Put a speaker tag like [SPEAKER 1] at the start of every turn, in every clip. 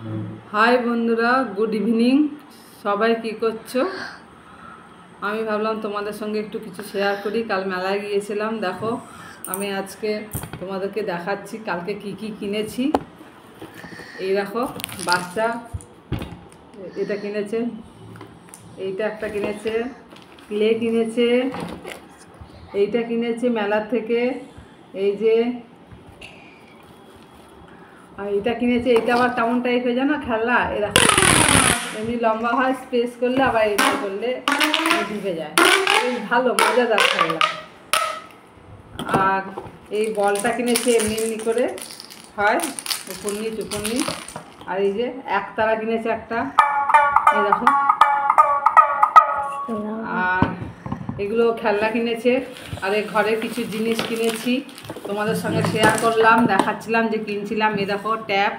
[SPEAKER 1] High বন্ধুরা, good evening. সবাই কি করছো? আমি ভাবলাম তোমাদের সঙ্গে একটু কিছু শেয়ার করি। কাল মেলায় গিয়েছিলাম, দেখো আমি আজকে তোমাদেরকে দেখাচ্ছি কালকে কি কি কিনেছি। এই দেখো বাচ্চা এটা কিনেছে, এইটা একটা কিনেছে, ক্লে কিনেছে, এইটা কিনেছে মেলার থেকে, এই যে আর এটা কিনেছে। এটা আবার কেমন টাইপের জানো খেলনা, এরকম এমনি লম্বা হয়, স্পেস করলে আবার এটা করলে ঢুকে যায়, বেশ ভালো মজাদার খেলনা। আর এই বলটা কিনেছে, এমনি এমনি করে হয়, উপর নিচ উপর নিচ। আর এই যে একতারা কিনেছে একটা, এই দেখো। আর এগুলো খেলনা কিনেছে। আর এই ঘরে কিছু জিনিস কিনেছি, তোমাদের সঙ্গে শেয়ার করলাম, দেখাচ্ছিলাম যে কিনছিলাম। এই দেখো ট্যাপ,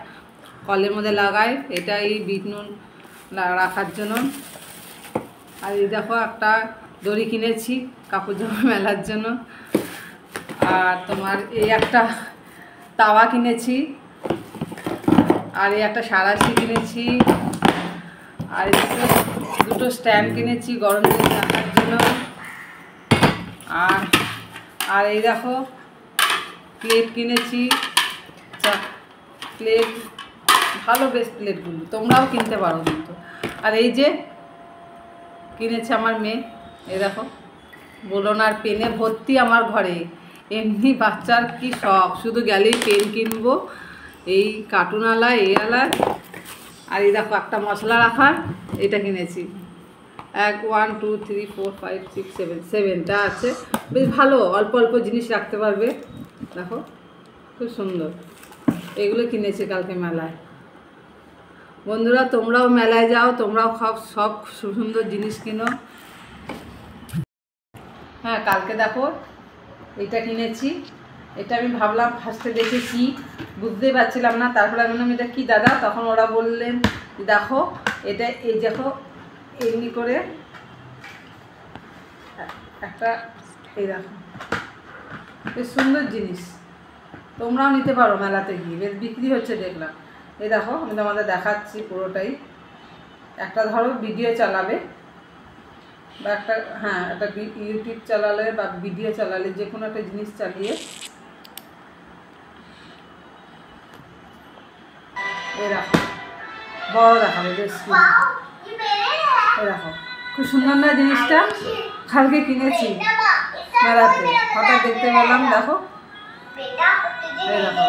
[SPEAKER 1] কলের মধ্যে লাগায়, এটা এই বিট নুন রাখার জন্য। আর এই দেখো একটা দড়ি কিনেছি কাপড় জামা মেলার জন্য। আর তোমার এই একটা তাওয়া কিনেছি। আর এই একটা সাঁড়াশি কিনেছি। আর দুটো স্ট্যান্ড কিনেছি গরম জিনিস রাখার জন্য। আর এই দেখো প্লেট কিনেছি, প্লেট ভালো, বেশ প্লেটগুলো তোমরাও কিনতে পারো কিন্তু। আর এই যে কিনেছে আমার মেয়ে, এই দেখো বলো না, আর পেনে ভর্তি আমার ঘরে। এমনি বাচ্চার কি শখ, শুধু গেলেই পেন কিনবো, এই কার্টুন আলা এই আলা। আর এই দেখো একটা মশলা রাখার, এটা কিনেছি। 1 2 3 4 5 6 7 7টা আছে, বেশ ভালো, অল্প অল্প জিনিস রাখতে পারবে। দেখো খুব সুন্দর, এগুলো কিনেছি কালকে মেলায়। বন্ধুরা তোমরাও মেলায় যাও, তোমরাও সব সুন্দর জিনিস কিনো। হ্যাঁ কালকে দেখো এটা কিনেছি। এটা আমি ভাবলাম, ফার্স্টে দেখেছি বুঝতে পারছিলাম না, তারপরে আমি বললাম এটা কী দাদা, তখন ওরা বললেন দেখো এটা এই দেখো এমনি করে একটা, এই দেখো বেশ সুন্দর জিনিস, তোমরাও নিতে পারো মেলাতে গিয়ে, বেশ বিক্রি হচ্ছে দেখলাম। এই দেখো আমি তোমাদের দেখাচ্ছি পুরোটাই। একটা ধরো ভিডিও চালাবে বা একটা, হ্যাঁ একটা ইউটিউব চালালে বা ভিডিও চালালে, যে কোনো একটা জিনিস চালিয়ে এই দেখো বড় দেখাবে, বেশ এই দেখো খুব সুন্দর না জিনিসটা। কালকে কিনেছি মেলাতে, হঠাৎ দেখতে পেলাম। দেখো এই দেখো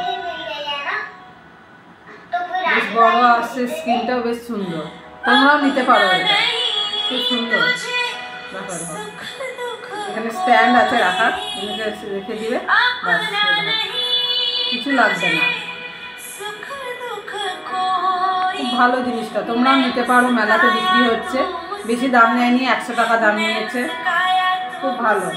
[SPEAKER 1] বেশ বড় আসছে, স্ক্রিনটাও বেশ সুন্দর, তোমরাও নিতে পারো, এটা খুব সুন্দর। দেখো দেখো এখানে স্ট্যান্ড আছে রাখার, রেখে দিবে, কিছু লাগবে না। খুব ভালো জিনিসটা, তোমরাও নিতে পারো, মেলাতে বিক্রি হচ্ছে, বেশি দাম নেয়নি, 100 টাকা দাম নিয়েছে, খুব ভালো।